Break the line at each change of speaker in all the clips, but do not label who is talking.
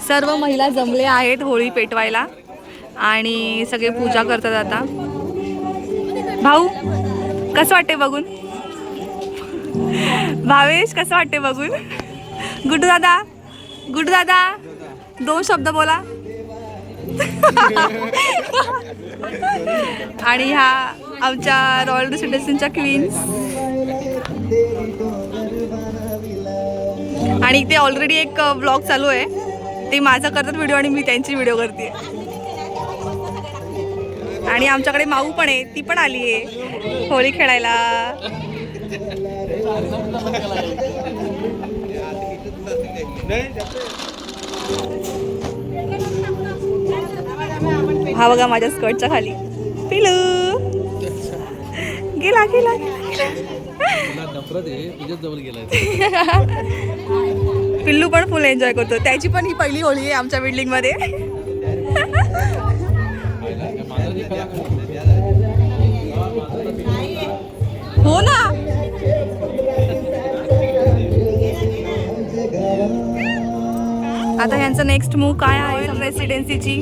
सर्व महिला जमले आहेत होळी पेटवायला आणि सगळे पूजा करतात आता। भाऊ कसं वाटते बघून? भावेश कसं वाटते बघून? गुड्डू दादा, गुड्डू दादा 2 शब्द बोला। आणि ह्या आमच्या रॉयल रेसिडेन्सीच्या क्वीन्स आणि इथे ऑलरेडी एक ब्लॉग चालू आहे, ते माझा करतात व्हिडिओ आणि मी त्यांची व्हिडिओ करते। आणि आमच्याकडे माऊ पण आहे, ती पण आली आहे होळी खेळायला। हा बघा माझ्या स्कर्टच्या खाली पिलू गेला गेला पिल्लू पण फुल एन्जॉय करतो, त्याची पण ही पहिली होळी आहे आमच्या बिल्डिंग मध्ये। हो ना, आता ह्यांचं नेक्स्ट मूव काय आहे? रेसिडेन्सीची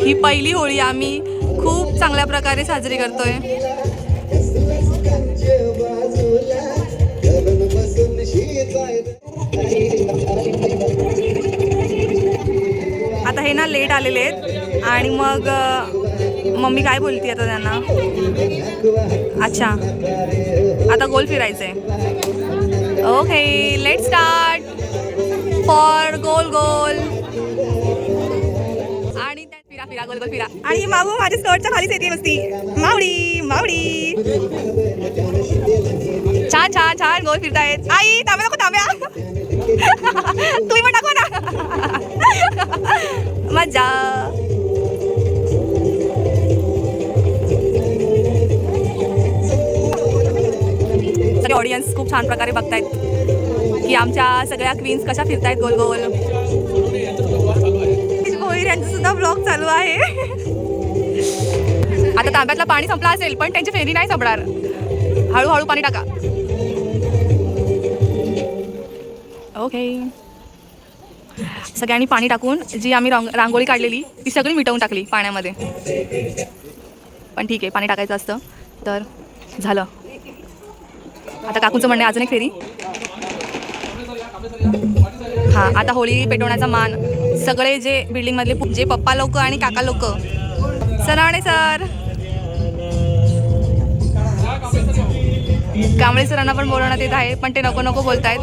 ही पहिली होळी आम्ही खूप चांगल्या प्रकारे साजरी करतोय। आता हे ना लेट आलेले आहेत आणि मग मम्मी काय बोलती आता त्यांना? अच्छा, आता गोल फिरायचंय। ओके लेट्स स्टार्ट फॉर गोल गोल। आणि फिरा फिरा गोल गोल फिरा। आणि माऊ माझ्या स्कर्टच्या खालीच येते मस्ती, मावडी मावडी। छान छान छान गोल फिरतायत। आई तांब्या नको तांब्या, तुम्ही पण टाकवा ना। मजा। सगळे ऑडियन्स खूप छान प्रकारे बघतायत की आमच्या सगळ्या क्वीन्स कशा फिरतायत गोल गोल। भोईर यांचा सुद्धा ब्लॉग चालू आहे। आता तांब्यातलं पाणी संपलं असेल पण त्यांची फेरी नाही संपणार, हळूहळू पाणी टाका। ओके सगळ्यांनी पाणी टाकून जी आम्ही रांगोळी काढलेली ती सगळी मिटवून टाकली पाण्यामध्ये, पण ठीक आहे पाणी टाकायचं असतं तर झालं। आता काकूचं म्हणणे अजून एक फेरी। हां आता होळी पेटवण्याचा मान सगळे जे बिल्डिंगमधले जे पप्पा लोक आणि काका लोक, सराणे सर, कांबळे सरांना पण बोलवण्यात येत आहे पण ते नको नको बोलतायत,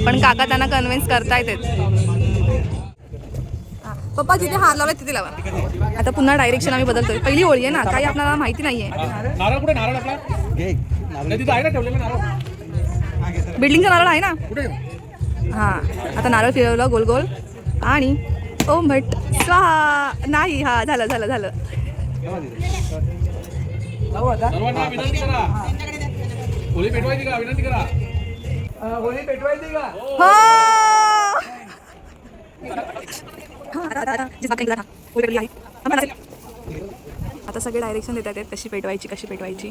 पण काका त्यांना कन्व्हिन्स करतायत। पप्पा जिथे हार लावला तिथे लावा। आता पुन्हा डायरेक्शन आम्ही बदलतोय, पहिली होळी आहे ना, काही आपल्याला माहिती नाहीये। बिल्डिंगचा नारळ आहे ना, हां आता नारळ फिरवलं गोल गोल आणि ओम भट स्वाहा। नाही हा झालं झालं झालं।
होळी पेटवायची का? विनंती करा। होळी पेटवायची का?
हो आता सगळे डायरेक्शन देतात आहेत कशी पेटवायची कशी पेटवायची।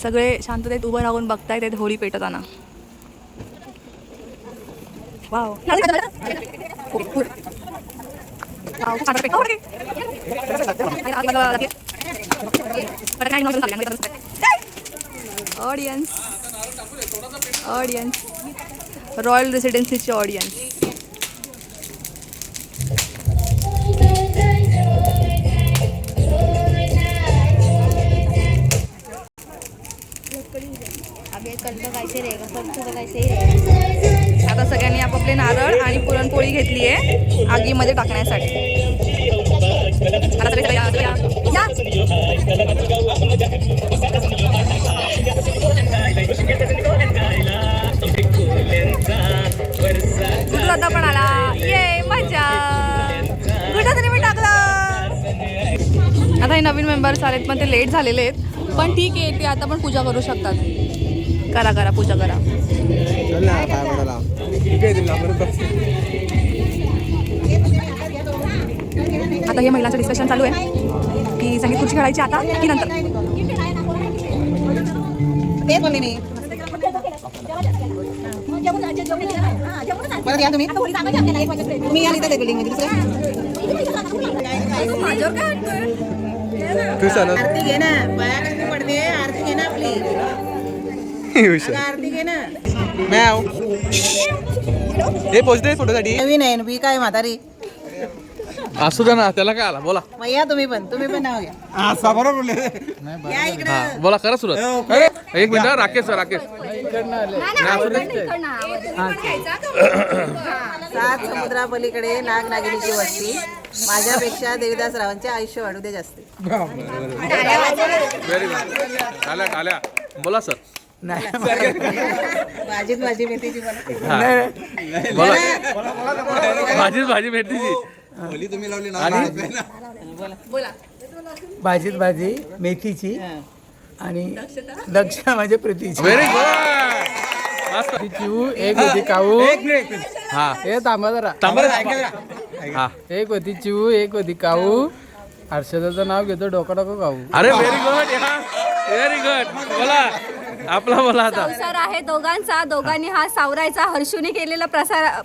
सगळे शांततेत उभं राहून बघतायत होळी पेटवताना। वाव ऑडियन्स ऑडियन्स रॉयल रेसिडेन्सीची ऑडियन्स। आता सगळ्यांनी आपापले नारळ आणि पुरणपोळी घेतली आहे आगीमध्ये टाकण्यासाठी। दादा पण आला, ये मजा। कुठं मी टाकलं। आता हे नवीन मेंबर्स आलेत पण ते लेट झालेले आहेत, पण ठीक आहे ते आता पण पूजा करू शकतात। करा करा पूजा करा। आता हे महिलांचं डिस्कशन चालू आहे की संगीत खुर्ची खेळायची आता की नंतर। तेच बोलले मी।
परत या तुम्ही तुम्ही या इथे बिल्डिंग मध्ये आरती घे ना पाया कशी पडते आरती घे ना आपली आरती घे ना
हे पोचते फोटोसाठी
नवीन आहे मी काय म्हातारी
असू द्या ना त्याला काय आला बोला
मग या तुम्ही पण नाव घ्या या इकडे
हा बोला करा सुरुवात एक मिनिट राकेश राकेश
सात समुद्रापलीकडे नाग नागिनीची वस्ती माझ्यापेक्षा देवीदास रावांचे आयुष्य वाढू दे जास्त
व्हेरी गुड आल्या आल्या बोला सर
भाजीत भाजी मेथीची पण
बोला भाजीच भाजी मेथीची
भाजीत भाजी मेथीची आणि दक्षिणा माझ्या प्रीतीची
व्हेरी गुड मस्त
चिऊ एक होती काऊ
हा
हे थांबा जरा
हा
एक होती चिऊ एक होती काऊ हर्षदाचं नाव घेतो डोका काऊ
अरे व्हेरी गुड व्हेरी गुड बोला आपला बोला आता
संसार आहे दोघांचा दोघांनी हा सावरायचा हर्षूने केलेला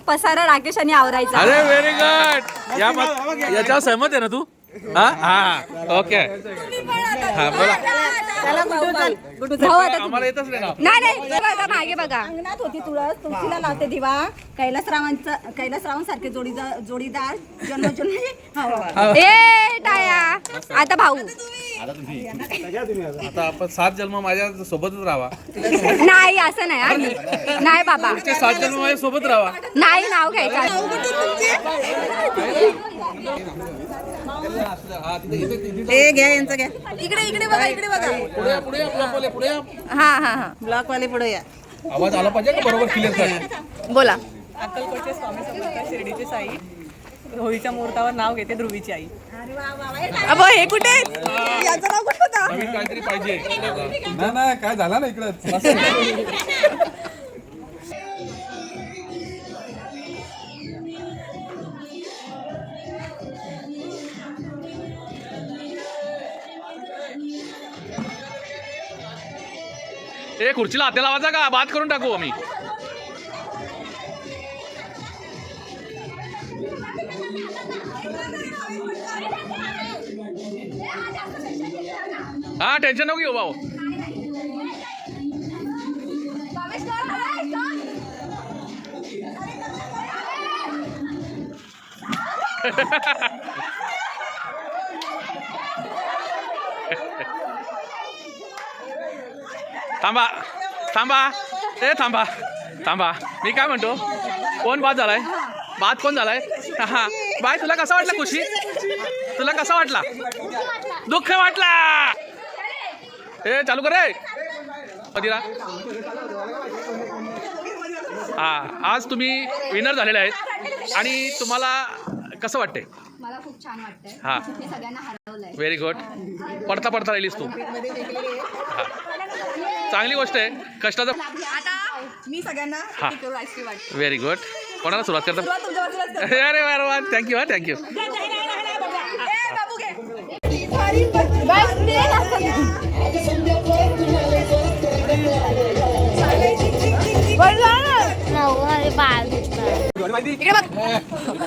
पसारा राकेश आणि आवरायचा
अरे व्हेरी गुड याच्यावर सहमत आहे ना तू हा हा ओके हा बोला
भाऊ आता
आम्हाला येतच नाही ना
नाही बघा मागे बघा
अंगणात होती तुळस तुळशीला लावते दिवा कैलासरावां सारखे जोडीदार जन्मजन्मी
ए टाया आता भाऊ
आता आपण 7 जन्म माझ्या सोबतच राहा
नाही असं नाही हा. नाही बाबा
7 जन्म माझ्या सोबत राहा
नाही नाव घ्यायचं
हे घ्या यांचं घ्या
इकडे बघा
पुढे पुढे पुढे
हा
ब्लॉक वाले पुढे या
आवाज आला पाहिजे का बरोबर क्लिअर कर
बोला
अक्कलकोटचे स्वामी समर्थ शिर्डीची साई होळीच्या मुहूर्तावर नाव घेते ध्रुवीची आई
अब हे कुठे याचं नाव कुठं होतं
नवीन काहीतरी पाहिजे
नाही काय झालं ना इकडं
ए खुर्चीला हाताला लावायचा का बात करून टाकू आम्ही हा टेन्शन नको घेऊ भाऊ थांबा थांबा ए थांबा थांबा मी काय म्हणतो कोण बाद झालाय बाद कोण झालाय हा बाय तुला कसा वाटला खुशी तुला कसा वाटला दुःख वाटला ए चालू कर रे मदिरा हा आज तुम्ही विनर झालेले आहेत आणि तुम्हाला कसं वाटतंय
मला खूप छान वाटतंय
हा
मी सगळ्यांना हरवलंय
व्हेरी गुड पडता पडता राहिलीस तू हा चांगली गोष्ट आहे कष्टाचं
आता मी सगळ्यांना
हा
करू आईस्क्रीम वाटते
व्हेरी गुड कोणाला सुरुवात करता
तुमच्या बाजूलाच कर.
अरे वा थँक्यू हा थँक्यू
ए, बाबू घे.
इकडे बघ